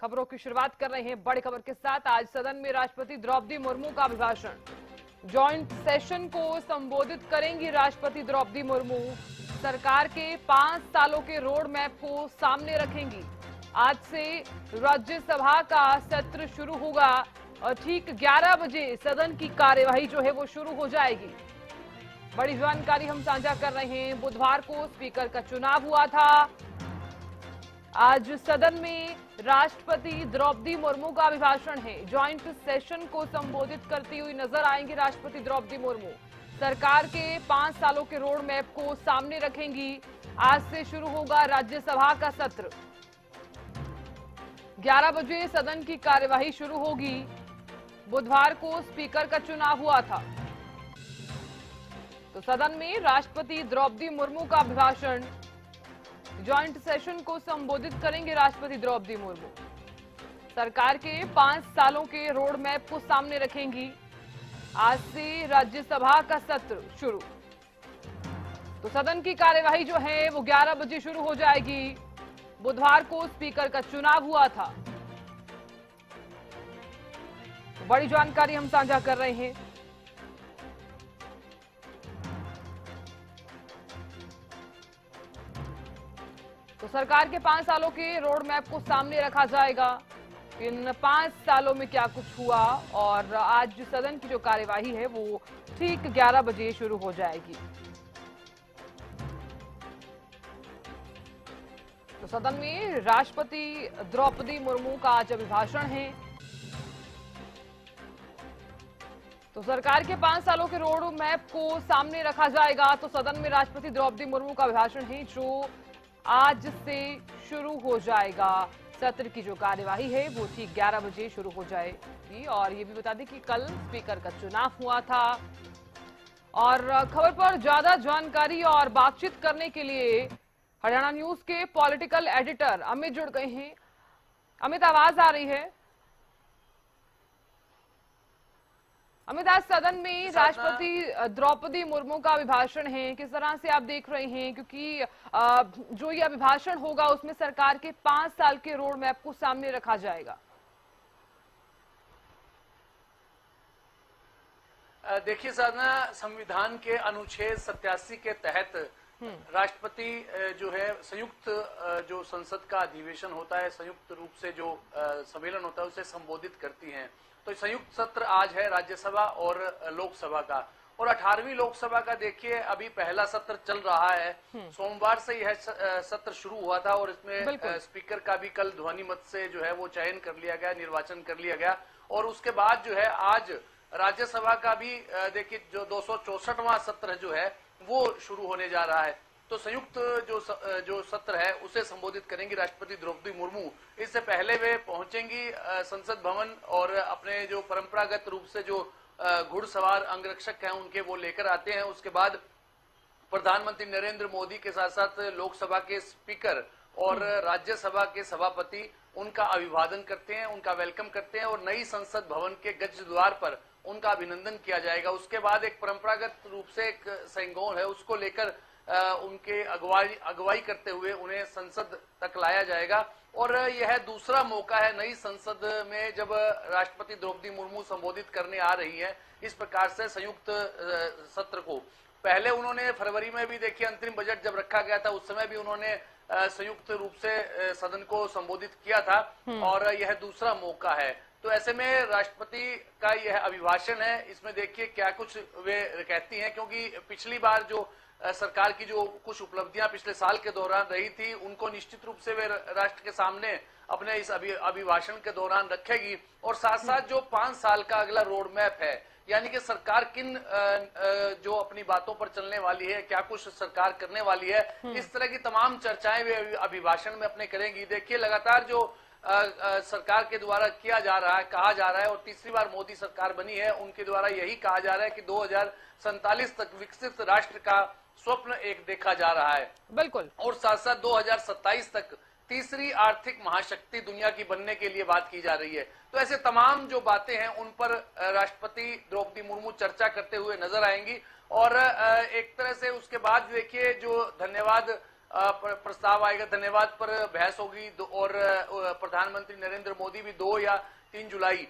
खबरों की शुरुआत कर रहे हैं बड़ी खबर के साथ। आज सदन में राष्ट्रपति द्रौपदी मुर्मू का अभिभाषण, जॉइंट सेशन को संबोधित करेंगी राष्ट्रपति द्रौपदी मुर्मू। सरकार के 5 सालों के रोड मैप को सामने रखेंगी। आज से राज्यसभा का सत्र शुरू होगा और ठीक 11 बजे सदन की कार्यवाही जो है वो शुरू हो जाएगी। बड़ी जानकारी हम साझा कर रहे हैं। बुधवार को स्पीकर का चुनाव हुआ था। आज सदन में राष्ट्रपति द्रौपदी मुर्मू का अभिभाषण है। जॉइंट सेशन को संबोधित करती हुई नजर आएंगी राष्ट्रपति द्रौपदी मुर्मू। सरकार के 5 सालों के रोड मैप को सामने रखेंगी। आज से शुरू होगा राज्यसभा का सत्र। 11 बजे सदन की कार्यवाही शुरू होगी। बुधवार को स्पीकर का चुनाव हुआ था, तो सदन में राष्ट्रपति द्रौपदी मुर्मू का अभिभाषण, जॉइंट सेशन को संबोधित करेंगे राष्ट्रपति द्रौपदी मुर्मू। सरकार के 5 सालों के रोड मैप को सामने रखेंगी। आज से राज्यसभा का सत्र शुरू, तो सदन की कार्यवाही जो है वो 11 बजे शुरू हो जाएगी। बुधवार को स्पीकर का चुनाव हुआ था। तो बड़ी जानकारी हम साझा कर रहे हैं। तो सरकार के 5 सालों के रोड मैप को सामने रखा जाएगा। इन 5 सालों में क्या कुछ हुआ, और आज सदन की जो कार्यवाही है वो ठीक 11 बजे शुरू हो जाएगी। तो सदन में राष्ट्रपति द्रौपदी मुर्मू का आज अभिभाषण है। तो सरकार के 5 सालों के रोड मैप को सामने रखा जाएगा। तो सदन में राष्ट्रपति द्रौपदी मुर्मू का अभिभाषण है, जो आज से शुरू हो जाएगा। सत्र की जो कार्यवाही है वो ठीक 11 बजे शुरू हो जाएगी। और ये भी बता दें कि कल स्पीकर का चुनाव हुआ था। और खबर पर ज्यादा जानकारी और बातचीत करने के लिए हरियाणा न्यूज के पॉलिटिकल एडिटर अमित जुड़ गए हैं। अमित, आवाज आ रही है? अमित, आज सदन में राष्ट्रपति द्रौपदी मुर्मू का अभिभाषण है, किस तरह से आप देख रहे हैं? क्योंकि जो ये अभिभाषण होगा उसमें सरकार के 5 साल के रोड मैप को सामने रखा जाएगा। देखिए साधना, संविधान के अनुच्छेद 87 के तहत राष्ट्रपति जो है संयुक्त जो संसद का अधिवेशन होता है, संयुक्त रूप से जो सम्मेलन होता है उसे संबोधित करती हैं। तो संयुक्त सत्र आज है राज्यसभा और लोकसभा का, और 18वीं लोकसभा का देखिए अभी पहला सत्र चल रहा है। सोमवार से यह सत्र शुरू हुआ था और इसमें स्पीकर का भी कल ध्वनि मत से जो है वो चयन कर लिया गया, निर्वाचन कर लिया गया। और उसके बाद जो है आज राज्यसभा का भी देखिए जो 264वां सत्र जो है वो शुरू होने जा रहा है। तो संयुक्त जो सत्र है उसे संबोधित करेंगी राष्ट्रपति द्रौपदी मुर्मू। इससे पहले वे पहुंचेंगी संसद भवन और अपने जो परंपरागत रूप से जो घुड़सवार अंगरक्षक हैं उनके वो लेकर आते हैं। उसके बाद प्रधानमंत्री नरेंद्र मोदी के साथ साथ लोकसभा के स्पीकर और राज्यसभा के सभापति उनका अभिवादन करते हैं, उनका वेलकम करते हैं और नई संसद भवन के गज द्वार पर उनका अभिनंदन किया जाएगा। उसके बाद एक परंपरागत रूप से एक सेंगोल है उसको लेकर उनके अगुवाई करते हुए उन्हें संसद तक लाया जाएगा। और यह दूसरा मौका है नई संसद में जब राष्ट्रपति द्रौपदी मुर्मू संबोधित करने आ रही हैं इस प्रकार से संयुक्त सत्र को। पहले उन्होंने फरवरी में भी देखिए अंतरिम बजट जब रखा गया था उस समय भी उन्होंने संयुक्त रूप से सदन को संबोधित किया था, और यह दूसरा मौका है। तो ऐसे में राष्ट्रपति का यह अभिभाषण है, इसमें देखिए क्या कुछ वे कहती हैं, क्योंकि पिछली बार जो सरकार की जो कुछ उपलब्धियां पिछले साल के दौरान रही थी उनको निश्चित रूप से वे राष्ट्र के सामने अपने इस अभिभाषण के दौरान रखेगी। और साथ साथ जो 5 साल का अगला रोड मैप है, यानी कि सरकार किन जो अपनी बातों पर चलने वाली है, क्या कुछ सरकार करने वाली है, इस तरह की तमाम चर्चाएं वे अभिभाषण में अपने करेंगी। देखिए लगातार जो सरकार के द्वारा किया जा रहा है, कहा जा रहा है, और तीसरी बार मोदी सरकार बनी है उनके द्वारा यही कहा जा रहा है कि 2047 तक विकसित राष्ट्र का स्वप्न एक देखा जा रहा है। बिल्कुल। और साथ साथ 2027 तक तीसरी आर्थिक महाशक्ति दुनिया की बनने के लिए बात की जा रही है। तो ऐसे तमाम जो बातें हैं उन पर राष्ट्रपति द्रौपदी मुर्मू चर्चा करते हुए नजर आएंगी। और एक तरह से उसके बाद देखिए जो धन्यवाद प्रस्ताव आएगा, धन्यवाद पर बहस होगी और प्रधानमंत्री नरेंद्र मोदी भी 2 या 3 जुलाई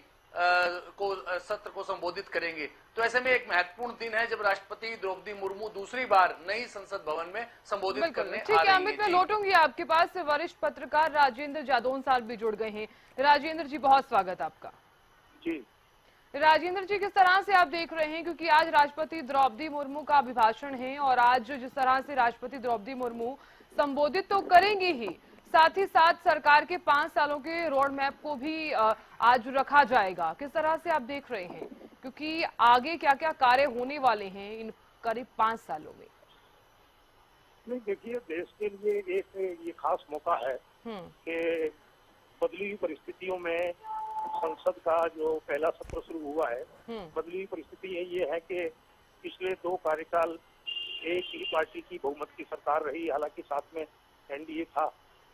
को सत्र को संबोधित करेंगे। तो ऐसे में एक महत्वपूर्ण दिन है जब राष्ट्रपति द्रौपदी मुर्मू दूसरी बार नई संसद भवन में संबोधित करने आ रही है। ठीक है अमित, मैं लौटूंगी आपके पास। वरिष्ठ पत्रकार राजेंद्र जादौनसाल भी जुड़ गए हैं। राजेंद्र जी, बहुत स्वागत आपका। जी राजेंद्र जी, किस तरह से आप देख रहे हैं, क्योंकि आज राष्ट्रपति द्रौपदी मुर्मू का अभिभाषण है और आज जिस तरह से राष्ट्रपति द्रौपदी मुर्मू संबोधित तो करेंगे ही, साथ ही साथ सरकार के 5 सालों के रोड मैप को भी आज रखा जाएगा। किस तरह से आप देख रहे हैं, क्योंकि आगे क्या क्या कार्य होने वाले हैं इन करीब 5 सालों में? नहीं, देखिए, देश के लिए एक ये खास मौका है कि बदली हुई परिस्थितियों में संसद का जो पहला सत्र शुरू हुआ है, बदली हुई परिस्थिति ये है कि पिछले 2 कार्यकाल एक ही पार्टी की बहुमत की सरकार रही, हालांकि साथ में एनडीए था,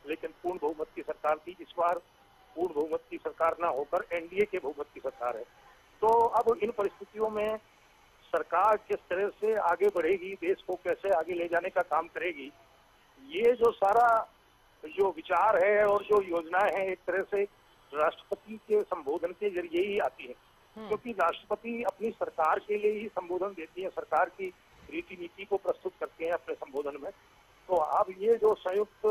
लेकिन पूर्ण बहुमत की सरकार थी। इस बार पूर्ण बहुमत की सरकार ना होकर एनडीए के बहुमत की सरकार है। तो अब इन परिस्थितियों में सरकार किस तरह से आगे बढ़ेगी, देश को कैसे आगे ले जाने का काम करेगी, ये जो सारा जो विचार है और जो योजनाएं हैं, एक तरह से राष्ट्रपति के संबोधन के जरिए ही आती है, क्योंकि राष्ट्रपति अपनी सरकार के लिए ही संबोधन देती है, सरकार की रीति नीति को प्रस्तुत करते हैं अपने संबोधन में। तो अब ये जो संयुक्त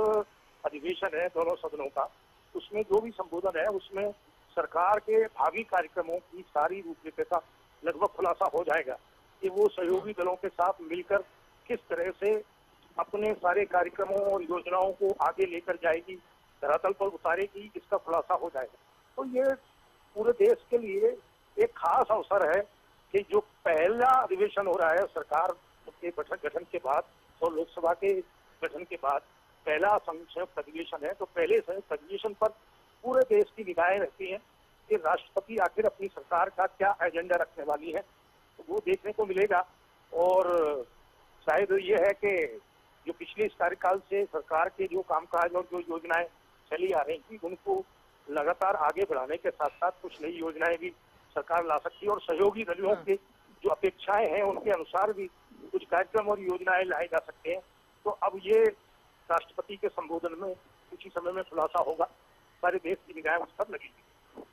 अधिवेशन है दोनों सदनों का, उसमें जो भी संबोधन है उसमें सरकार के भावी कार्यक्रमों की सारी रूपरेखा लगभग खुलासा हो जाएगा कि वो सहयोगी दलों के साथ मिलकर किस तरह से अपने सारे कार्यक्रमों और योजनाओं को आगे लेकर जाएगी, धरातल पर उतारेगी, इसका खुलासा हो जाएगा। तो ये पूरे देश के लिए एक खास अवसर है कि जो पहला अधिवेशन हो रहा है सरकार के गठन के बाद और लोकसभा के गठन के बाद पहला संयुक्त अधिवेशन है। तो पहले संयुक्त अधिवेशन पर पूरे देश की निगाहें रहती हैं कि राष्ट्रपति आखिर अपनी सरकार का क्या एजेंडा रखने वाली है, तो वो देखने को मिलेगा। और शायद ये है कि जो पिछले इस कार्यकाल से सरकार के जो कामकाज और जो योजनाएं चली आ रही थी, उनको लगातार आगे बढ़ाने के साथ साथ कुछ नई योजनाएं भी सरकार ला सकती है और सहयोगी दलों की जो अपेक्षाएं हैं उनके अनुसार भी कुछ कार्यक्रम और योजनाएं लाए जा सकते हैं। तो अब ये राष्ट्रपति के संबोधन में कुछ ही समय में खुलासा होगा, सारे देश की निगाहें उस पर लगेगी।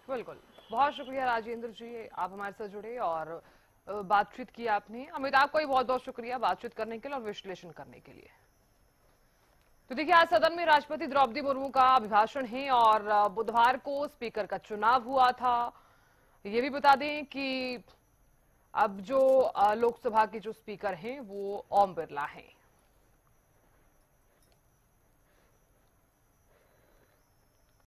बिल्कुल, बहुत शुक्रिया राजेंद्र जी, आप हमारे साथ जुड़े और बातचीत की आपने। अमित, आपको भी बहुत बहुत शुक्रिया बातचीत करने के लिए और विश्लेषण करने के लिए। तो देखिए, आज सदन में राष्ट्रपति द्रौपदी मुर्मू का अभिभाषण है और बुधवार को स्पीकर का चुनाव हुआ था। ये भी बता दें कि अब जो लोकसभा के जो स्पीकर हैं वो ओम बिरला हैं।